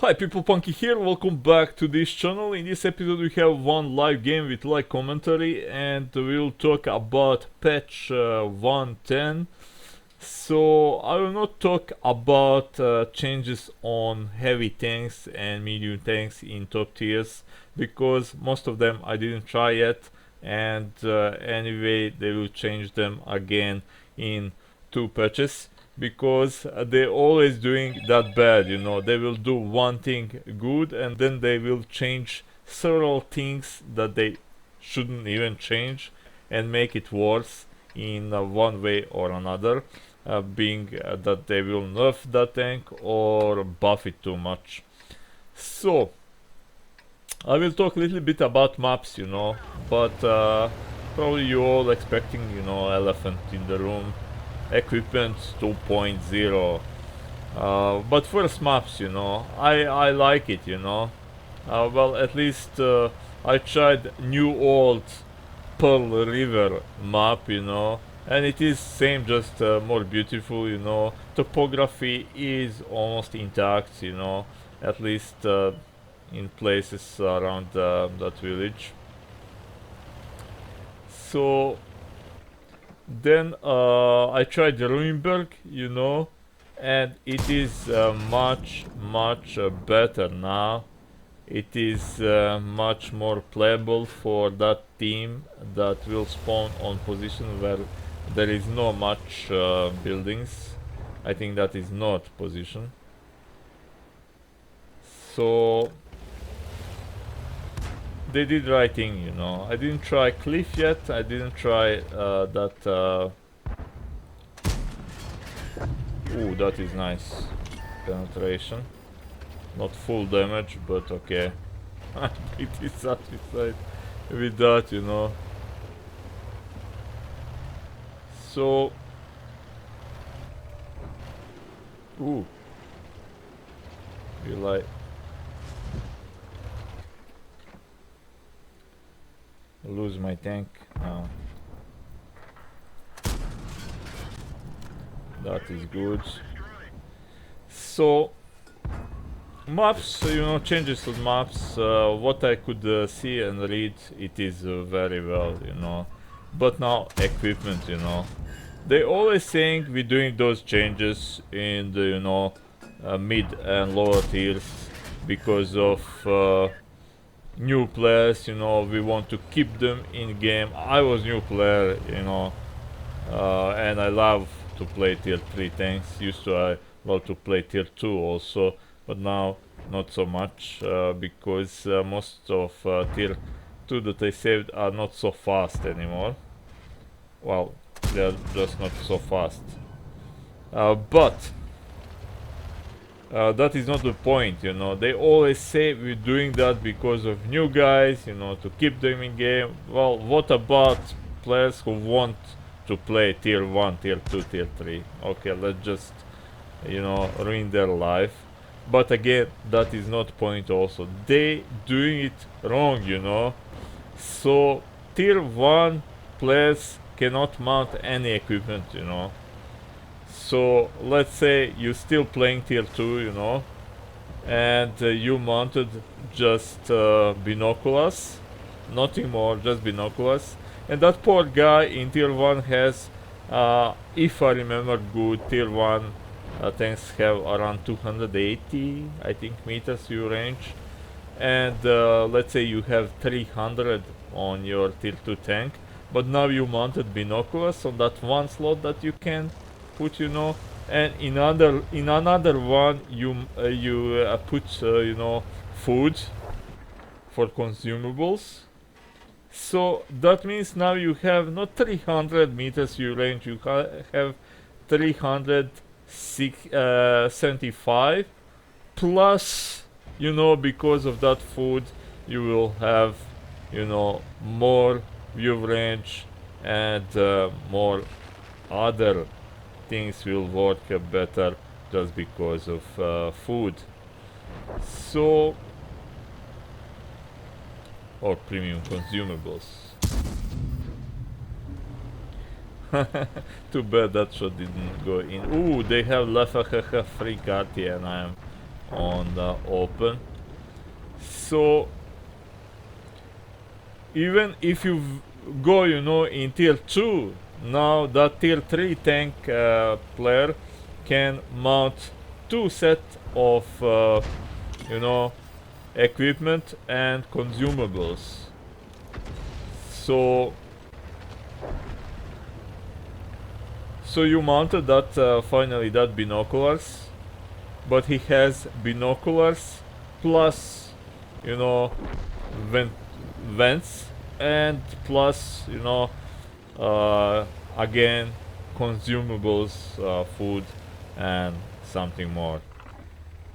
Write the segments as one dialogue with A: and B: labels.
A: Hi people, Punky here, welcome back to this channel. In this episode we have one live game with live commentary and we'll talk about patch 1.10. So I will not talk about changes on heavy tanks and medium tanks in top tiers because most of them I didn't try yet, and anyway they will change them again in 2 patches because they're always doing that bad, you know. They will do one thing good and then they will change several things that they shouldn't even change and make it worse in one way or another, being that they will nerf that tank or buff it too much. So I will talk a little bit about maps, you know, but probably you all expecting, you know, elephant in the room, equipment 2.0. But first maps, you know, I like it, you know. Well, at least I tried new old Pearl River map, you know, and it is same, just more beautiful, you know. Topography is almost intact, you know, at least in places around that village. So then I tried Ruinberg, you know, and it is much better now. It is much more playable for that team that will spawn on position where there is no much buildings. I think that is not position. So they did right thing, you know. I didn't try cliff yet. I didn't try that. Ooh, that is nice penetration. Not full damage, but okay. I'm pretty satisfied with that, you know. So, ooh, will I lose my tank? No. That is good. So maps, you know, changes on maps, what I could see and read, it is very well, you know. But now equipment, you know, they always saying we're doing those changes in the, you know, mid and lower tiers because of new players, you know. We want to keep them in game. I was new player, you know, and I love to play tier 3 tanks. Used to I love to play tier 2 also, but now not so much because most of tier 2 that I saved are not so fast anymore. Well, they're just not so fast. But that is not the point, you know. They always say we're doing that because of new guys, you know, to keep them in game. Well, what about players who want to play tier 1, tier 2, tier 3? Okay, let's just, you know, ruin their life. But again, that is not point also. They doing it wrong, you know. So tier 1 players cannot mount any equipment, you know. So let's say you're still playing tier 2, you know, and you mounted just binoculars, nothing more, just binoculars. And that poor guy in tier 1 has, if I remember good, tier 1 tanks have around 280, I think, meters view range. And let's say you have 300 on your tier 2 tank, but now you mounted binoculars on that one slot that you can put, you know, and in another one you put you know, food for consumables. So that means now you have not 300 meters view range, you have 375 plus, you know, because of that food you will have, you know, more view range and more other things will work better just because of food. So, or premium consumables. Too bad that shot didn't go in. Ooh, they have Lafahaha free Cartier and I am on the open. So even if you go, in tier 2, now that tier 3 tank player can mount 2 set of equipment and consumables. So you mounted that finally that binoculars, but he has binoculars plus vents, and plus again consumables, food and something more.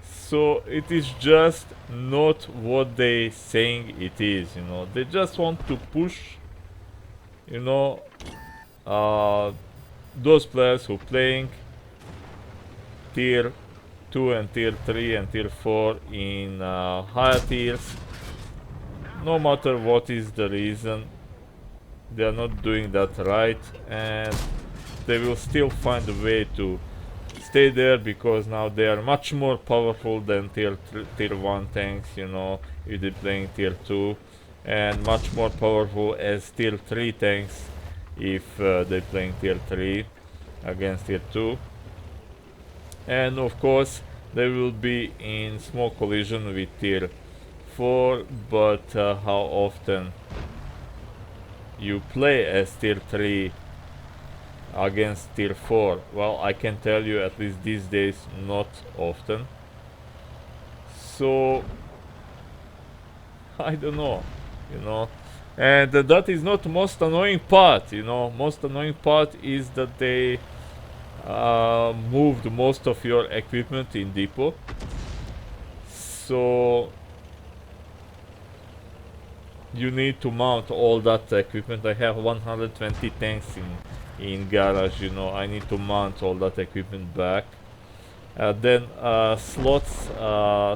A: So it is just not what they saying it is. They just want to push those players who playing tier 2 and tier 3 and tier 4 in higher tiers. No matter what is the reason, they are not doing that right, and they will still find a way to stay there, because now they are much more powerful than tier 1 tanks, if they're playing tier 2, and much more powerful as tier 3 tanks if they're playing tier 3 against tier 2. And of course they will be in small collision with tier 4, but how often you play as tier 3 against tier 4? Well, I can tell you, at least these days, not often. So I don't know, and that is not most annoying part. Most annoying part is that they moved most of your equipment in depot. So you need to mount all that equipment. I have 120 tanks in garage. I need to mount all that equipment back. Then slots,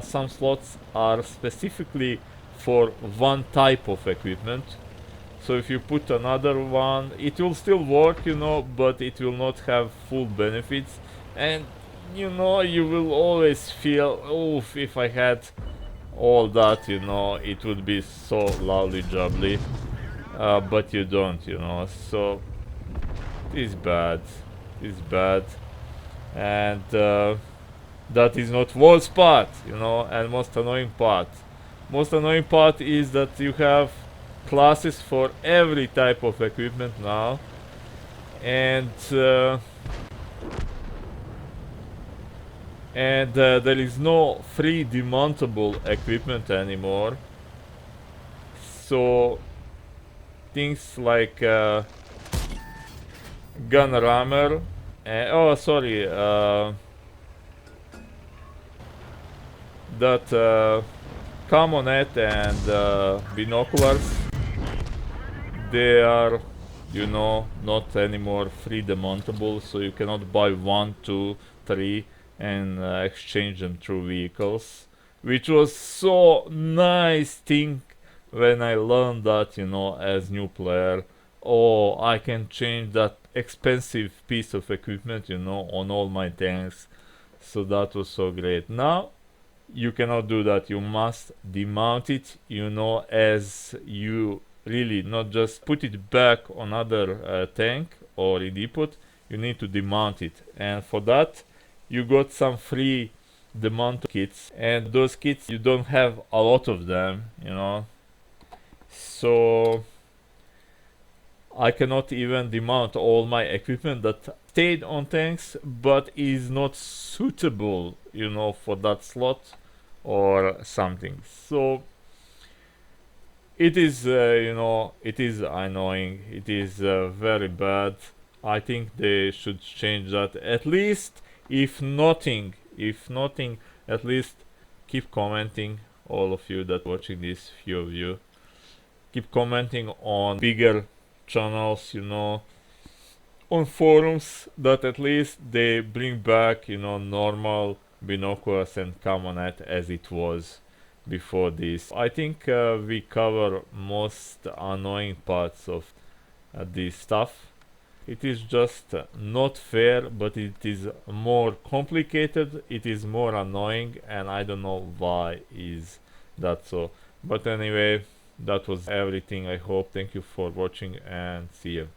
A: some slots are specifically for one type of equipment. So if you put another one, it will still work, but it will not have full benefits. And you will always feel, oh, if I had all that, it would be so lovely jubbly. But you don't, so it's bad. It's bad. And that is not worst part, and most annoying part. Most annoying part is that you have classes for every type of equipment now, and there is no free demountable equipment anymore. So things like gun rammer, that CAMO net and binoculars, they are not anymore free demountable, so you cannot buy 1, 2, 3 and exchange them through vehicles, which was so nice thing when I learned that, as new player. Oh, I can change that expensive piece of equipment, on all my tanks. So that was so great. Now you cannot do that. You must demount it, as you really not just put it back on other tank or in depot. You need to demount it, and for that you got some free demount kits, and those kits you don't have a lot of them, so I cannot even demount all my equipment that stayed on tanks but is not suitable, for that slot or something. So it is, it is annoying. It is very bad. I think they should change that. At least, if nothing, at least keep commenting. All of you that watching this, few of you, keep commenting on bigger channels, on forums, that at least they bring back, normal binoculars and CAMO net as it was before this. I think we cover most annoying parts of this stuff. It is just not fair, but it is more complicated, it is more annoying, and I don't know why is that so. But anyway, that was everything, I hope. Thank you for watching and see you.